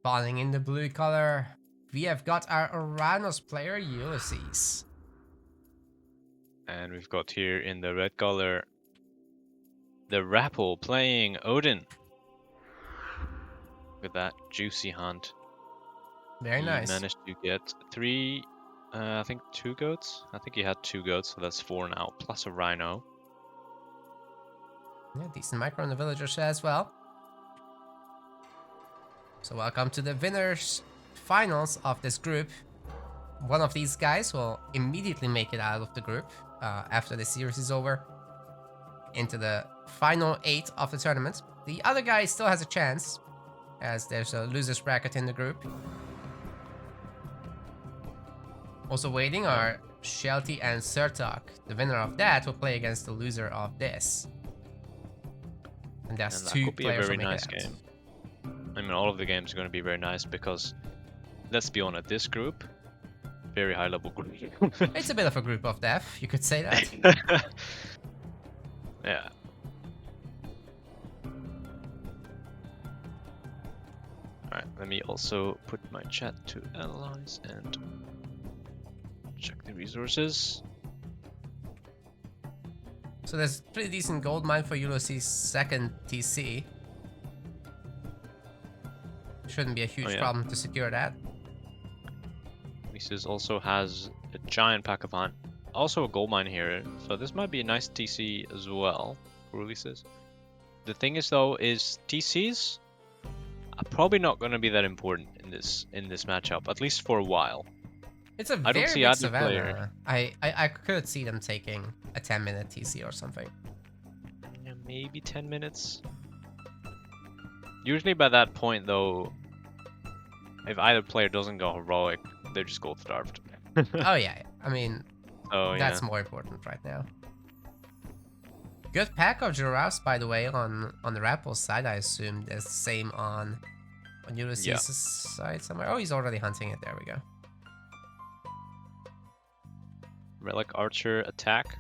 Spawning in the blue color, we have got our Uranus player, Ulysses. And we've got here in the red color, the Rapl playing Odin. Look at that juicy hunt. Very He nice. managed to get I think 2 goats. I think he had 2 goats, so that's 4 now, plus a rhino. Yeah, decent micro on the villagers as well. So welcome to the winners finals of this group. One of these guys will immediately make it out of the group after the series is over into the final 8 of the tournament. The other guy still has a chance, as there's a losers bracket in the group. Also waiting are Shelty and Surtok. The winner of that will play against the loser of this. And that's And that 2 could be a players very will make nice it out. game. I mean, all of the games are going to be very nice because, let's be honest, this group, very high level group. It's a bit of a group of death, you could say that. Yeah. Alright, let me also put my chat to analyze and check the resources. So there's pretty decent gold mine for Ulysses' second TC. Shouldn't be a huge problem to secure that. Ulysses also has a giant pack of hunt. Also a gold mine here, so this might be a nice TC as well for Ulysses. The thing is though, is TCs are probably not going to be that important in this matchup, at least for a while. It's a I don't very see big either savannah. player. I could see them taking a 10-minute TC or something. Yeah, maybe 10 minutes. Usually by that point though, if either player doesn't go heroic, they're just gold starved. Oh yeah, I mean, that's yeah. more important right now. Good pack of giraffes, by the way, on the Rapl side. I assume there's the same on Ulysses' side somewhere. Oh, he's already hunting it. There we go. Relic Archer attack.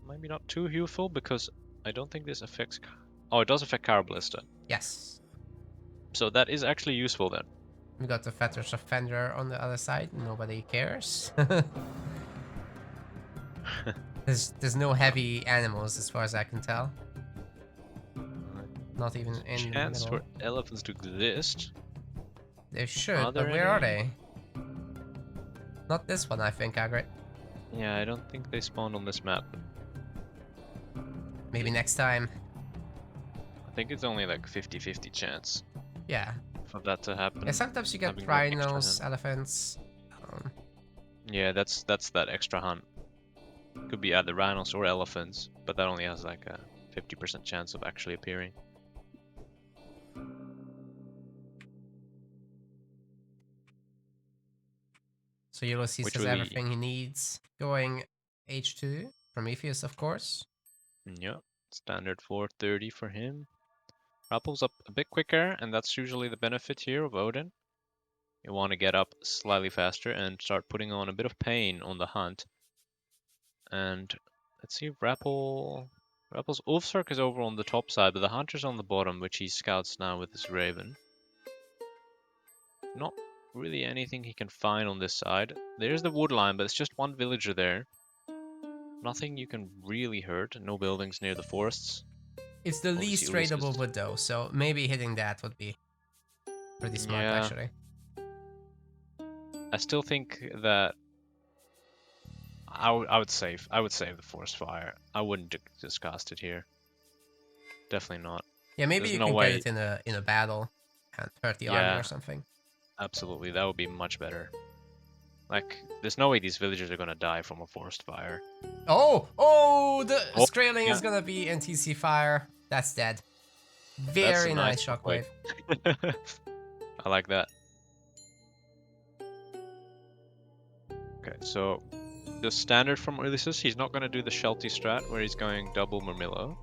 Might be not too useful because I don't think this affects... Oh, it does affect Caraballista. Yes. So that is actually useful then. We got the Fetters Offender on the other side. Nobody cares. There's no heavy animals as far as I can tell. Not even in the Chance middle. for elephants to exist. They should, but where are they? Not this one, I think, Agrit. Yeah, I don't think they spawned on this map. Maybe next time. I think it's only like 50-50 chance. Yeah. For that to happen. Yeah, sometimes you get Having, like, extra rhinos, hunt. elephants. Yeah, that's that extra hunt. Could be either rhinos or elephants, but that only has like a 50% chance of actually appearing. So Ulysses has everything he needs. Going H2. Prometheus, of course. Yeah, standard 430 for him. Rapl's up a bit quicker, and that's usually the benefit here of Odin. You want to get up slightly faster and start putting on a bit of pain on the hunt. And let's see if Rappl's Ulfsark is over on the top side, but the hunter's on the bottom, which he scouts now with his raven. Not really anything he can find on this side. There's the wood line, but it's just one villager there. Nothing you can really hurt. No buildings near the forests. It's the least raidable wood though, so maybe hitting that would be pretty smart actually. I still think that I would save the forest fire. I wouldn't discast it here. Definitely not. Yeah, maybe you can get it in a battle and hurt the army or something. Absolutely, that would be much better. Like, there's no way these villagers are gonna die from a forest fire. Oh, the Skraeling is gonna be in TC fire. That's dead. Very nice shockwave. I like that. Okay, so the standard from Ulysses, he's not gonna do the Shelty strat where he's going double Murmillo.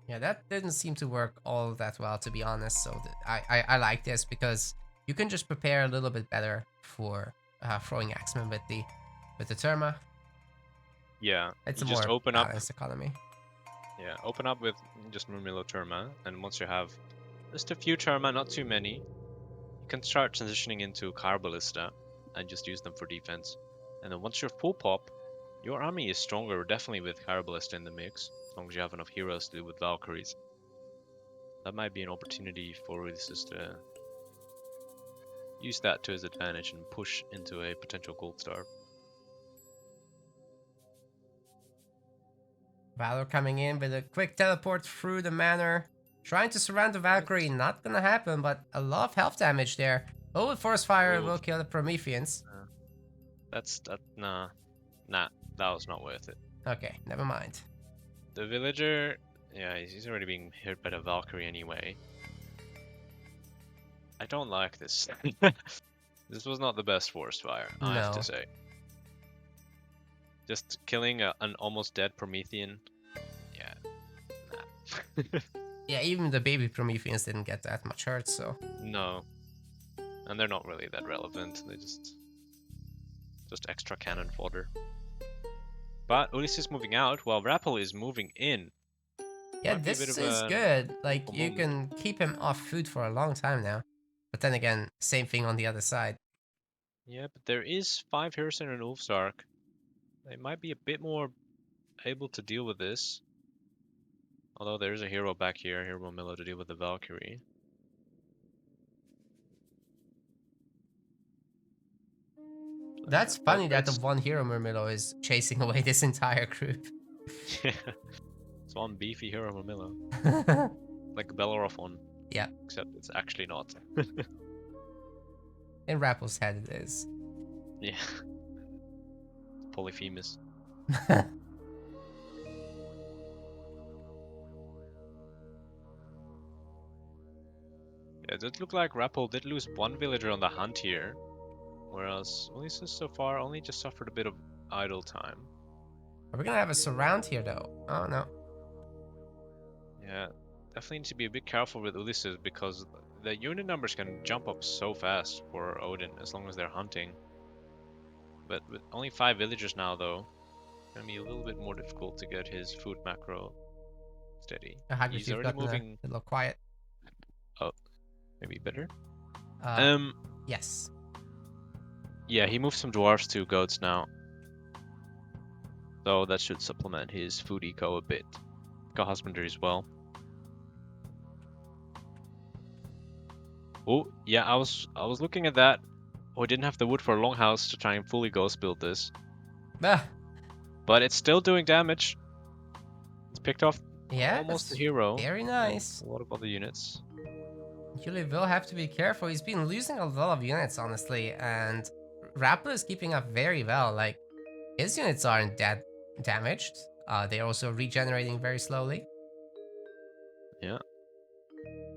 Yeah, that didn't seem to work all that well, to be honest. So I like this because you can just prepare a little bit better for throwing Axeman with the Terma. Yeah, it's a just more balanced economy. Yeah, open up with just Murmillo Terma, and once you have just a few Terma, not too many. You can start transitioning into Carballista and just use them for defense. And then once you're full pop, your army is stronger, definitely with Carballista in the mix, as long as you have enough heroes to do with Valkyries. That might be an opportunity for Ulysses to use that to his advantage and push into a potential gold star. Valor coming in with a quick teleport through the manor. Trying to surround the Valkyrie, not gonna happen, but a lot of health damage there. Oh, with Force Fire will kill the Prometheans. Nah, that was not worth it. Okay, never mind. The villager, yeah, he's already being hit by the Valkyrie anyway. I don't like this. This was not the best forest fire, I have No. to say. Just killing an almost dead Promethean, yeah, nah. Yeah, even the baby Prometheans didn't get that much hurt, so. No, and they're not really that relevant. They just extra cannon fodder. But Ulysses moving out while Rapl is moving in. Yeah, this is good. Like, you can keep him off food for a long time now. But then again, same thing on the other side. Yeah, but there is 5 heroes in an Ulf's Arc. They might be a bit more able to deal with this. Although there is a hero back here, Hero Milo, to deal with the Valkyrie. That's funny that the one hero Murmillo is chasing away this entire group. Yeah. It's one beefy hero Murmillo. Like Bellerophon. Yeah. Except it's actually not. In Rapple's head it is. Yeah. Polyphemus. Yeah, it did look like Rapl did lose one villager on the hunt here. Whereas Ulysses so far only just suffered a bit of idle time. Are we gonna have a surround here though? Oh no. Yeah, definitely need to be a bit careful with Ulysses because the unit numbers can jump up so fast for Odin as long as they're hunting. But with only 5 villagers now though, it's gonna be a little bit more difficult to get his food macro steady. He's already moving a little quiet. Oh, maybe better? Yes. Yeah, he moved some dwarves to goats now. So that should supplement his food eco a bit. Got husbandry as well. Oh, yeah, I was looking at that. Oh, I didn't have the wood for a longhouse to try and fully ghost build this. Ah. But it's still doing damage. It's picked off almost the hero. Very nice. A lot of other units. Yuli will have to be careful. He's been losing a lot of units, honestly, and Rapl is keeping up very well. Like, his units aren't that damaged. They're also regenerating very slowly. Yeah.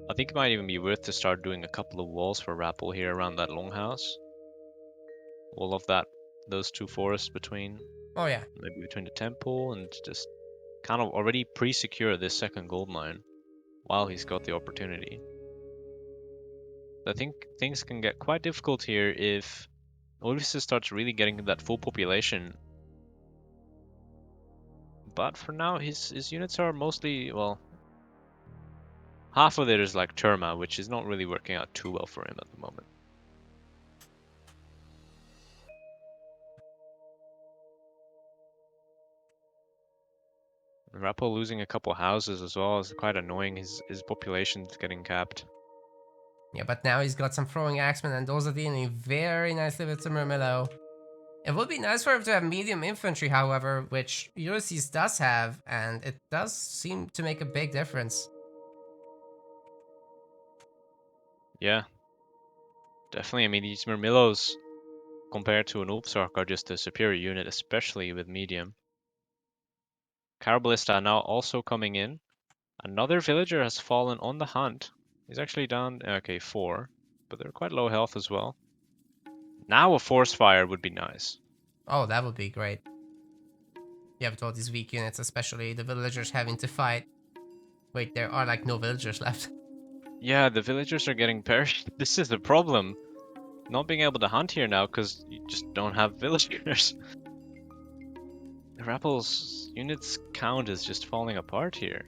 I think it might even be worth to start doing a couple of walls for Rapl here around that longhouse. All of those 2 forests between. Oh yeah. Maybe between the temple and just kind of already pre-secure this second gold mine while he's got the opportunity. I think things can get quite difficult here if Ulysses starts really getting that full population. But for now, his units are mostly, well, half of it is like Terma, which is not really working out too well for him at the moment. Rapl losing a couple houses as well is quite annoying. His population's getting capped. Yeah, but now he's got some throwing axemen, and those are dealing very nicely with Murmillo. It would be nice for him to have medium infantry, however, which Ulysses does have, and it does seem to make a big difference. Yeah. Definitely, I mean, these Murmillos, compared to an Ulfsark, are just a superior unit, especially with medium. Carballista now also coming in. Another villager has fallen on the hunt. He's actually down, okay, 4, but they're quite low health as well. Now a force fire would be nice. Oh, that would be great. Yeah, with all these weak units, especially the villagers having to fight. Wait, there are like no villagers left. Yeah, the villagers are getting perished. This is the problem. Not being able to hunt here now because you just don't have villagers. Rapl's units count is just falling apart here.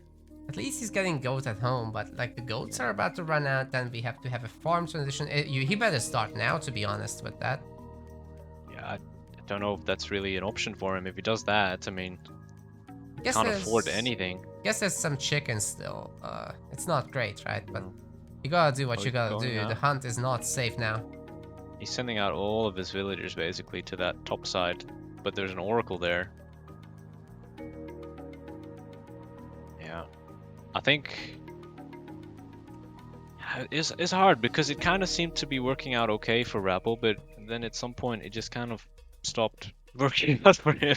At least he's getting goats at home, but like the goats are about to run out, then we have to have a farm transition. He better start now, to be honest with that. Yeah, I don't know if that's really an option for him. If he does that, I mean, Guess can't afford anything. Guess there's some chickens still. It's not great, right? But No. you gotta do what Oh, you he's gotta going do. The out. hunt is not safe now. He's sending out all of his villagers basically to that top side, but there's an oracle there. Yeah, I think it's hard because it kind of seemed to be working out okay for Rapl, but then at some point it just kind of stopped working out for him.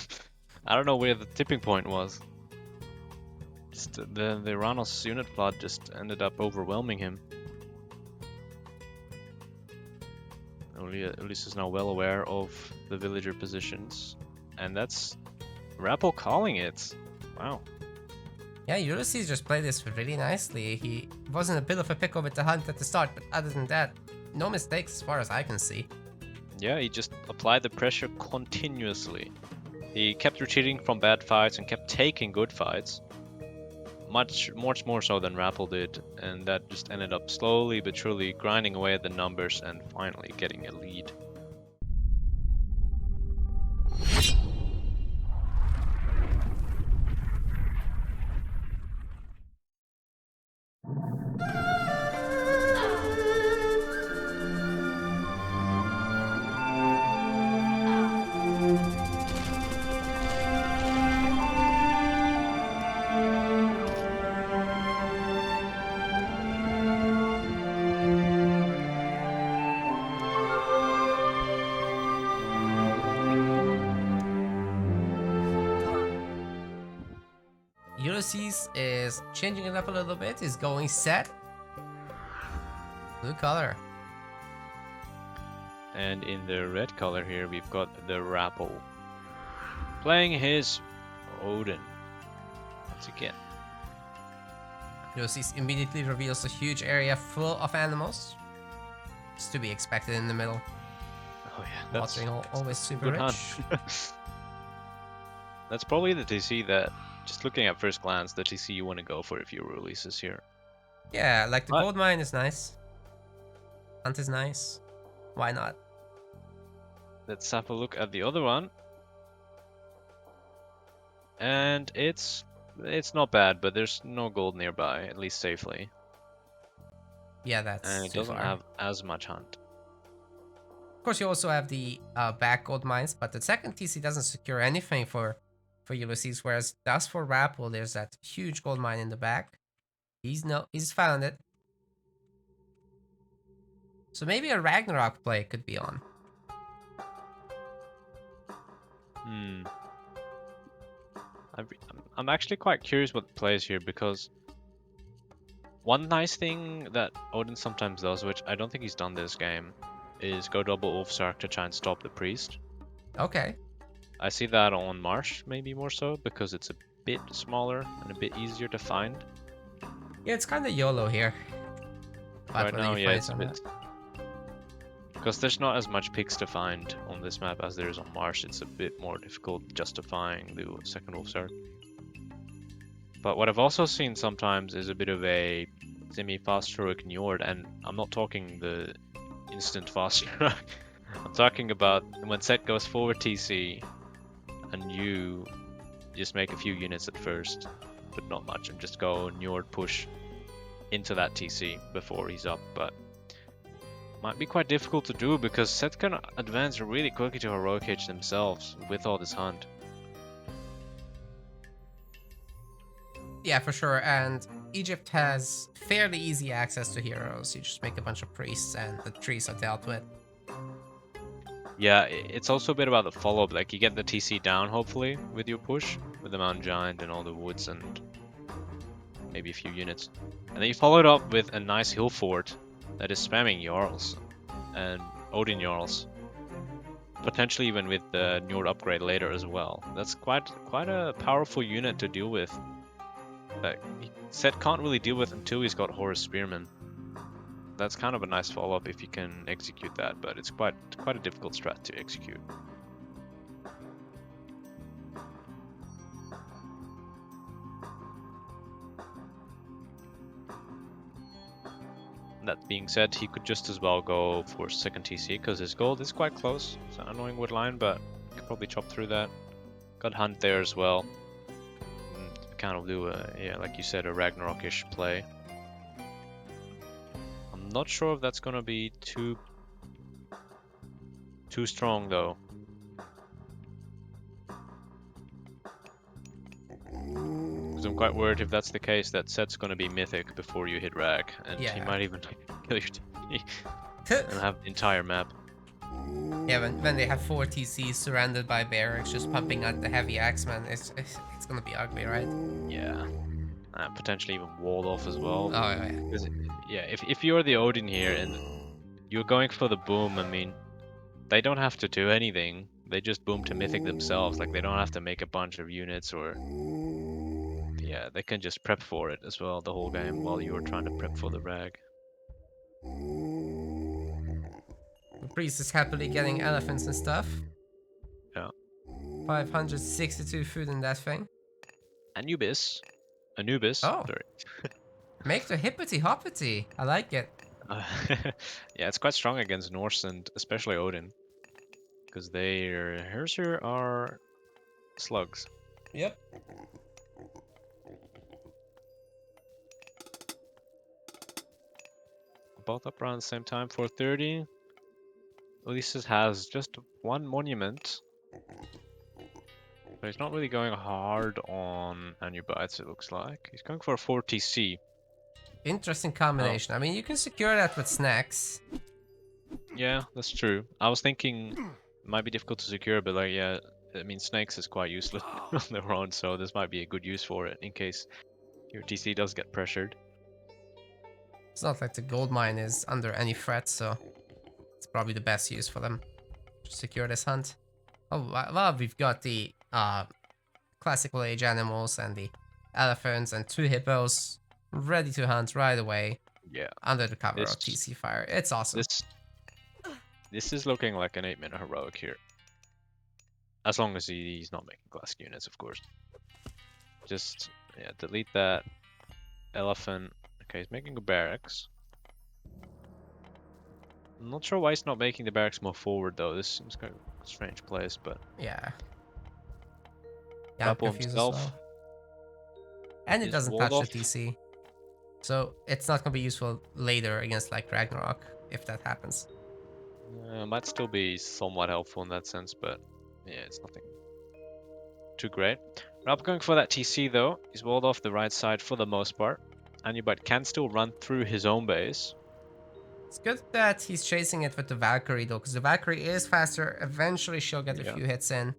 I don't know where the tipping point was. Just the Ranos unit flood just ended up overwhelming him. Ulysses is now well aware of the villager positions, and that's Rapl calling it. Wow. Yeah, Ulysses just played this really nicely. He was in a bit of a pickle with the hunt at the start, but other than that, no mistakes as far as I can see. Yeah, he just applied the pressure continuously. He kept retreating from bad fights and kept taking good fights. Much more so than Rapl did, and that just ended up slowly but surely grinding away at the numbers and finally getting a lead. Ulysses is changing it up a little bit. He's going set. Blue color. And in the red color here, we've got the Rapl playing his Odin once again. Ulysses immediately reveals a huge area full of animals. It's to be expected in the middle. Oh yeah, that's Always super good rich. hunt. That's probably the TC that, just looking at first glance, the TC you want to go for if you're Ulysses here. Yeah, like the But gold mine is nice. Hunt is nice. Why not? let's have a look at the other one. And it's not bad, but there's no gold nearby, at least safely. Yeah, that's And it too doesn't far. have as much hunt. Of course, you also have the back gold mines, but the second TC doesn't secure anything for Ulysses, whereas does for Rapl. There's that huge gold mine in the back. He's found it. So maybe a Ragnarok play could be on. I'm actually quite curious what plays here, because one nice thing that Odin sometimes does, which I don't think he's done this game, is go double Ulfsark to try and stop the priest. Okay. I see that on Marsh maybe more so, because it's a bit smaller and a bit easier to find. Yeah, it's kind of YOLO here. Right now, yeah, it's a bit... Because there's not as much picks to find on this map as there is on Marsh, it's a bit more difficult justifying the second Ulfsark. But what I've also seen sometimes is a bit of a semi-fast heroic Njord, and I'm not talking the instant fast heroic. I'm talking about when set goes forward TC, and you just make a few units at first, but not much, and just go Njord push into that TC before he's up, but might be quite difficult to do because set can advance really quickly to heroic age themselves with all this hunt. Yeah, for sure. And Egypt has fairly easy access to heroes. You just make a bunch of priests and the trees are dealt with. Yeah, it's also a bit about the follow-up. Like, you get the TC down, hopefully, with your push, with the Mountain Giant and all the woods and maybe a few units. And then you follow it up with a nice hill fort that is spamming Jarls and Odin Jarls. Potentially even with the Njord upgrade later as well. That's quite a powerful unit to deal with. That set can't really deal with until he's got Horus Spearman. That's kind of a nice follow-up if you can execute that, but it's quite a difficult strat to execute. That being said, he could just as well go for second TC because his gold is quite close. It's an annoying wood line, but he could probably chop through that. Got hunt there as well. Kind of do a, yeah, like you said, a Ragnarok-ish play. I'm not sure if that's gonna be too strong though. Because I'm quite worried if that's the case, that set's gonna be mythic before you hit Rag, and he Yeah. might even kill your TC and have the entire map. Yeah, when they have 4 TCs surrounded by barracks just pumping out the heavy axeman, it's gonna be ugly, right? Yeah. Potentially even walled off as well. Oh, yeah. 'Cause, yeah, if you're the Odin here and you're going for the boom, I mean, they don't have to do anything. They just boom to mythic themselves. Like, they don't have to make a bunch of units or... Yeah, they can just prep for it as well the whole game while you're trying to prep for the Rag. The priest is happily getting elephants and stuff. Yeah. 562 food in that thing. Anubis, Oh. sorry. Make the hippity hoppity. I like it. Yeah, it's quite strong against Norse and especially Odin. Because their Herser are slugs. Yep. Both up around the same time, 430. Ulysses has just one monument. But he's not really going hard on Anubites, it looks like. He's going for a 4 TC. Interesting combination. I mean, you can secure that with snacks. Yeah, that's true. I was thinking it might be difficult to secure, but like, yeah, I mean, snakes is quite useless on their own, so this might be a good use for it in case your TC does get pressured. It's not like the gold mine is under any threat, so it's probably the best use for them to secure this hunt. Oh, well, we've got the classical age animals and the elephants and 2 hippos ready to hunt right away. Yeah. Under the cover of TC fire. It's awesome. This is looking like an 8-minute heroic here. As long as he's not making classic units, of course. Just, yeah, delete that elephant. Okay, he's making a barracks. I'm not sure why he's not making the barracks more forward, though. This seems kind of a strange place, but... Yeah. I'm confused himself as well. And it doesn't touch the TC. So it's not going to be useful later against like Ragnarok, if that happens. Might still be somewhat helpful in that sense, but yeah, it's nothing too great. Rapl going for that TC though. He's walled off the right side for the most part. Anubite can still run through his own base. It's good that he's chasing it with the Valkyrie though, because the Valkyrie is faster. Eventually she'll get a few hits in.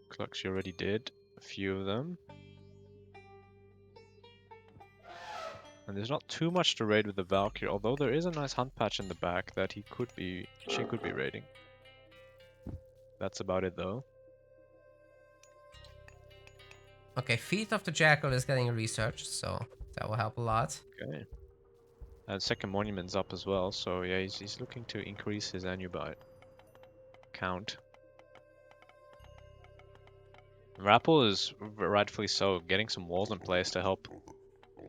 Looks like she already did a few of them. And there's not too much to raid with the Valkyrie, although there is a nice hunt patch in the back that she could be raiding. That's about it though. Okay, Feet of the Jackal is getting researched, so that will help a lot. Okay. And second monument's up as well, so yeah, he's looking to increase his Anubite count. Rapl is rightfully so getting some walls in place to help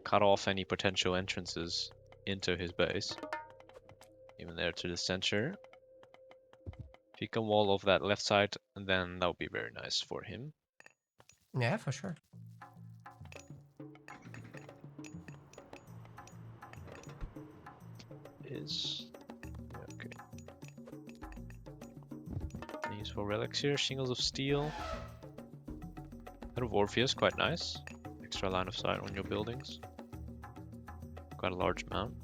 cut off any potential entrances into his base. Even there to the center. If he can wall off that left side, then that would be very nice for him. Yeah, for sure. Okay. Useful relics here, shingles of steel. Head of Orpheus, quite nice. Extra line of sight on your buildings. Quite a large amount.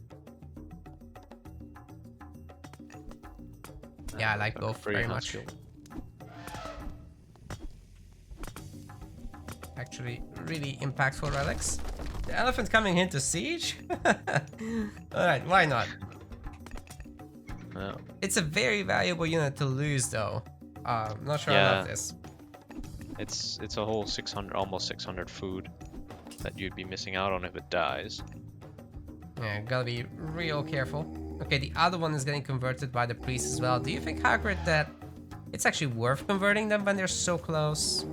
Yeah, I like both very much. Actually, really impactful relics. The elephant coming into siege? Alright, why not? Yeah. It's a very valuable unit to lose though. Not sure I love this. It's a whole 600, almost 600 food that you'd be missing out on if it dies. Yeah, gotta be real careful. Okay, the other one is getting converted by the priest as well. Do you think, Hagrid, that it's actually worth converting them when they're so close?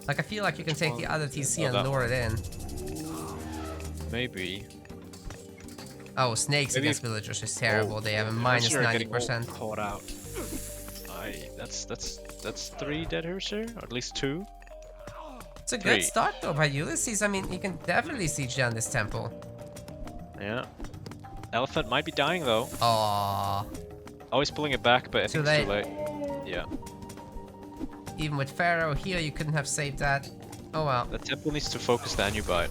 Like, I feel like you can take the other TC and lure it in. maybe. Oh, snakes Maybe against villagers is terrible. Oh, They have a unless minus you're getting all 90%. caught out. That's 3 dead here, or at least 2. It's a 3. good start though by Ulysses. I mean, you can definitely siege down this temple. Yeah. Elephant might be dying though. Aww. Oh, he's pulling it back, but I think it's too late. Yeah. Even with Pharaoh here, you couldn't have saved that. Oh well. The temple needs to focus the Anubite.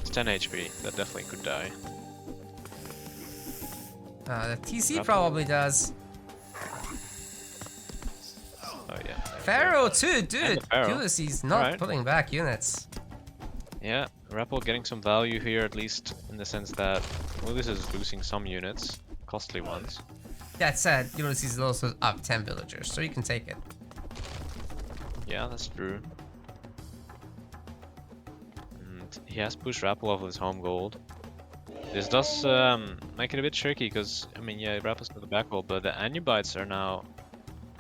It's 10 HP. That definitely could die. The TC probably does. Oh yeah. Pharaoh too, dude. Pharaoh. Ulysses not Alright. pulling back units. Yeah, Rapl getting some value here, at least in the sense that Ulysses is losing some units, costly ones. That said, Ulysses is also up 10 villagers, so you can take it. Yeah, that's true. And he has pushed Rapl off with his home gold. This does make it a bit tricky because, I mean, yeah, Rappel's got the back wall, but the Anubites are now,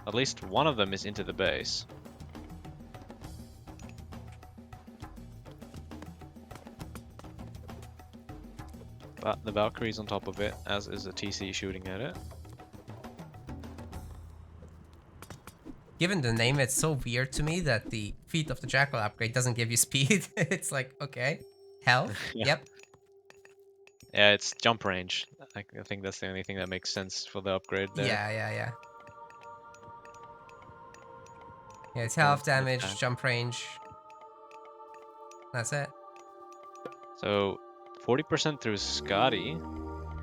at least one of them is into the base. But the Valkyrie's on top of it, as is the TC shooting at it. Given the name, it's so weird to me that the Feet of the Jackal upgrade doesn't give you speed. It's like, okay. Health? Yeah. Yep. Yeah, it's jump range. I think that's the only thing that makes sense for the upgrade there. Yeah. Yeah, it's health, damage, attack. jump range. That's it. So 40% through Scotty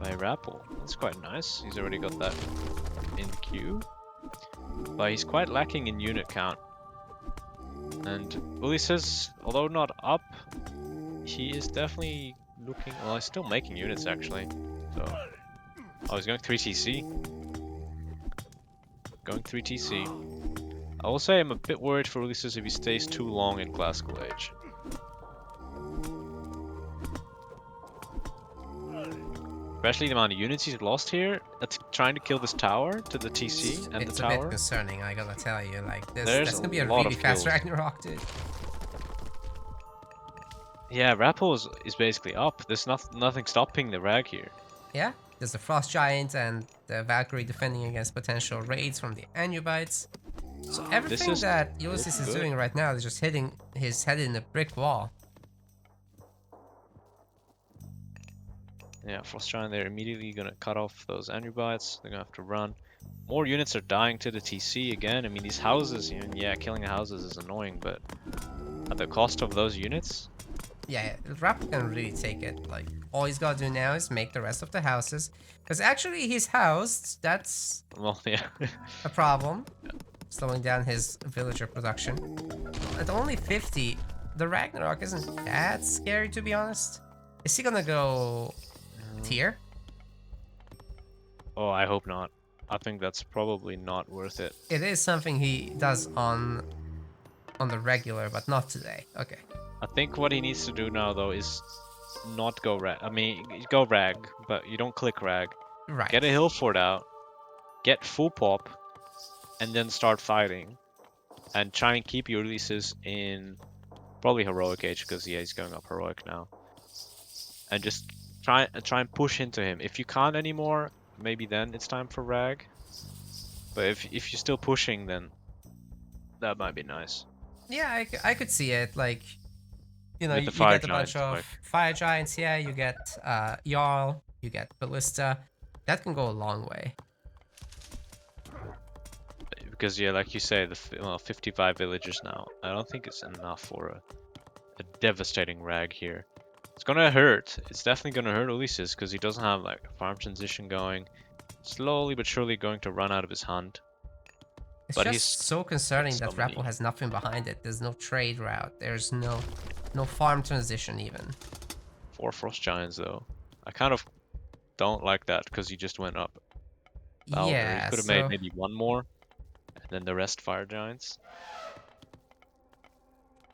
by Rapl. That's quite nice. He's already got that in the queue. But he's quite lacking in unit count. And Ulysses, although not up, he is definitely looking... Well, he's still making units actually. So... Oh, he's going 3 TC. Going 3 TC. I will say I'm a bit worried for Ulysses if he stays too long in Classical Age. Especially the amount of units he's lost here. That's trying to kill this tower to the TC and It's the a bit tower. concerning, I gotta tell you. Like, There's that's gonna be a a lot really of fast kills. Ragnarok, dude. Yeah, Rapl is basically up. There's nothing stopping the Rag here. Yeah, there's the Frost Giant and the Valkyrie defending against potential raids from the Anubites. So everything that Ulysses is doing right now is just hitting his head in a brick wall. Yeah, Frost Giant, they're immediately gonna cut off those Anubites. They're gonna have to run. More units are dying to the TC again. I mean, these houses, yeah, killing the houses is annoying, but at the cost of those units? Yeah, Rapl can really take it. Like, all he's gotta do now is make the rest of the houses. Because actually, he's housed. That's Well, yeah. a problem. Slowing down his villager production. At only 50, the Ragnarok isn't that scary, to be honest. Is he gonna go tier? Oh, I hope not. I think that's probably not worth it. It is something he does on the regular, but not today. Okay. I think what he needs to do now, though, is not go rag. I mean, go rag, but you don't click rag. Right. Get a hill fort out, get full pop, and then start fighting. And try and keep Ulysses in probably heroic age, because yeah, he's going up heroic now. And just try and push into him. If you can't anymore, maybe then it's time for rag. But if you're still pushing, then that might be nice. Yeah, I could see it. Like, you know, With you the fire get a bunch giants, of like- fire giants. Yeah, you get Jarl, you get Ballista. That can go a long way. Because yeah, like you say, the 55 villagers now. I don't think it's enough for a devastating rag here. It's gonna hurt. It's definitely gonna hurt Ulysses because he doesn't have like a farm transition going. Slowly but surely going to run out of his hunt. It's But just he's so concerning so that many. Rapl has nothing behind it. There's no trade route. There's no farm transition even. 4 frost giants though. I kind of don't like that because he just went up. Valor. Yeah, He could have so made maybe one more, and then the rest fire giants.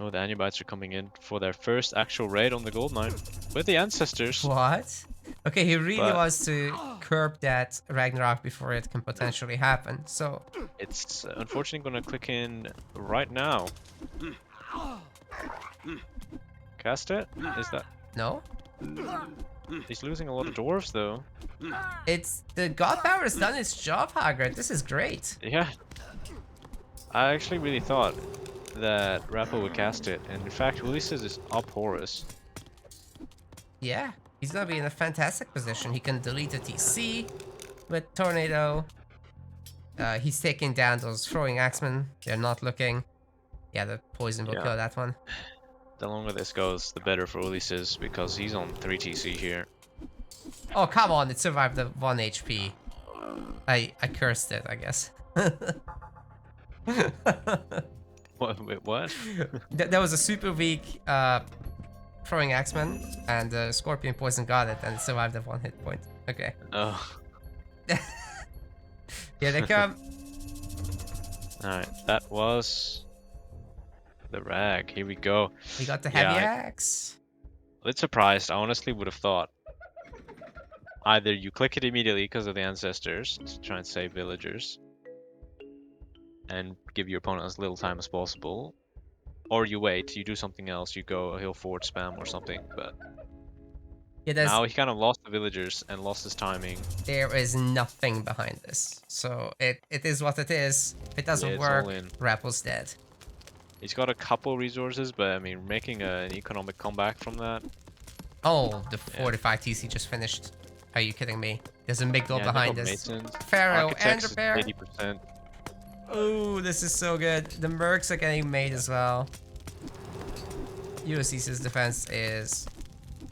Oh, the Anubites are coming in for their first actual raid on the gold mine with the ancestors. what? Okay, he really But- wants to curb that Ragnarok before it can potentially happen. So It's unfortunately going to click in right now. Cast it? Is that? no, He's losing a lot of dwarves though. It's the god power has done its job, Hagrid. This is great. Yeah. I actually really thought that Rapl would cast it, and in fact, Ulysses is up Horus. Yeah, he's gonna be in a fantastic position. He can delete a TC with Tornado. He's taking down those throwing axemen. They're not looking. Yeah, the poison will kill that one. The longer this goes, the better for Ulysses, because he's on 3 TC here. Oh, come on, it survived the 1 HP. I cursed it, I guess. What? Wait, what? There was a super weak throwing axeman, and the scorpion poison got it, and it survived the 1 hit point. Okay. Oh. Here they come. Alright, that was the rag. Here we go. We got the heavy axe. A bit surprised. I honestly would have thought either you click it immediately because of the ancestors to try and save villagers and give your opponent as little time as possible, or you wait, you do something else, you go a hill forward spam or something, but Yeah, now he kind of lost the villagers and lost his timing. there is nothing behind this. So it is what it is. If it doesn't it's work, all in. Rapl's dead. He's got a couple resources, but I mean, making an economic comeback from that. Oh, the 45 TC just finished. Are you kidding me? There's a Migdal Yeah, behind nickel this. masons. Pharaoh and Architects is repair. 80%. Oh, this is so good. The mercs are getting made as well. Ulysses' defense is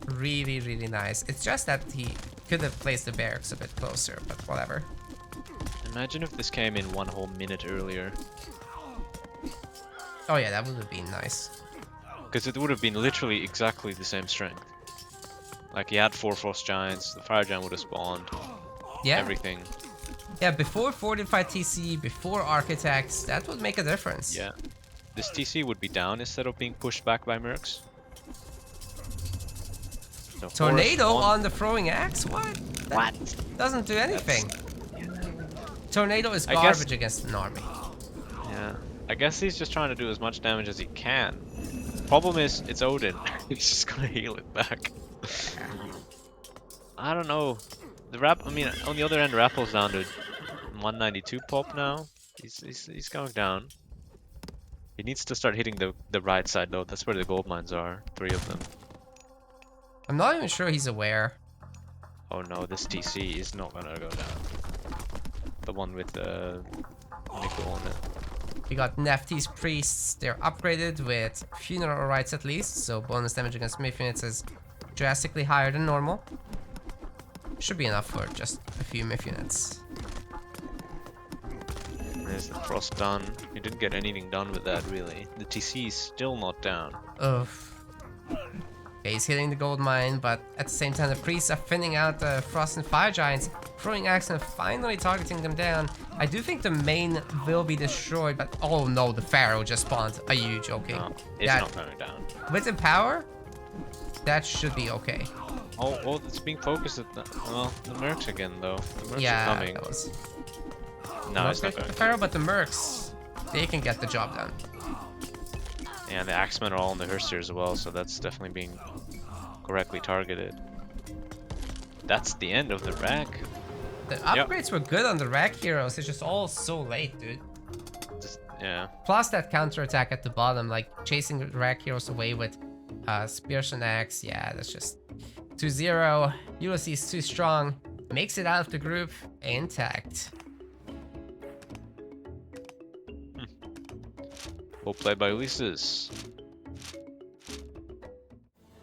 really, really nice. It's just that he could have placed the barracks a bit closer, but whatever. Imagine if this came in 1 whole minute earlier. Oh yeah, that would have been nice. Because it would have been literally exactly the same strength. Like, he had 4 frost giants, the fire giant would have spawned. Yeah. Everything. Yeah, before 45 TC, before architects, that would make a difference. Yeah. This TC would be down instead of being pushed back by mercs. So Tornado Horus on the throwing axe? What? That What? doesn't do anything. Tornado is I guess- garbage against an army. Yeah. I guess he's just trying to do as much damage as he can. Problem is, it's Odin. He's just gonna heal it back. I don't know. I mean, on the other end, Rapl's down to 192 pop now. He's going down. He needs to start hitting the right side though. That's where the gold mines are. 3 of them. I'm not even sure he's aware. Oh no, this TC is not gonna go down. The one with the nickel on it. We got Nephthys priests. They're upgraded with funeral rites at least, so bonus damage against myth units is drastically higher than normal. Should be enough for just a few myth units. There's the frost done. You didn't get anything done with that really. The TC is still not down. Ugh. Okay, he's hitting the gold mine, but at the same time the priests are thinning out the frost and fire giants, throwing axe and finally targeting them down. I do think the main will be destroyed, but oh no, the pharaoh just spawned. Are you joking? No, it's not going down. With the power, that should be okay. Oh, well, it's being focused at the mercs again though. The mercs Yeah, are coming. that was No, it's not great for going. the pharaoh, but the mercs, they can get the job done. Yeah, the axemen are all in the Herster as well, so that's definitely being correctly targeted. That's the end of the rack. The upgrades were good on the rack heroes, it's just all so late, dude. Yeah. Plus that counterattack at the bottom, like chasing the rack heroes away with spears and axe, yeah, that's just 2-0. Ulysses too strong, makes it out of the group intact. Well played by Ulysses.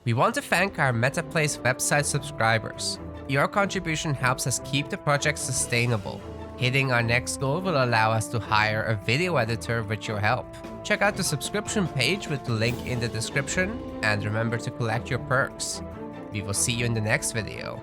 We want to thank our MetaPlace website subscribers. Your contribution helps us keep the project sustainable. Hitting our next goal will allow us to hire a video editor with your help. Check out the subscription page with the link in the description, and remember to collect your perks. We will see you in the next video.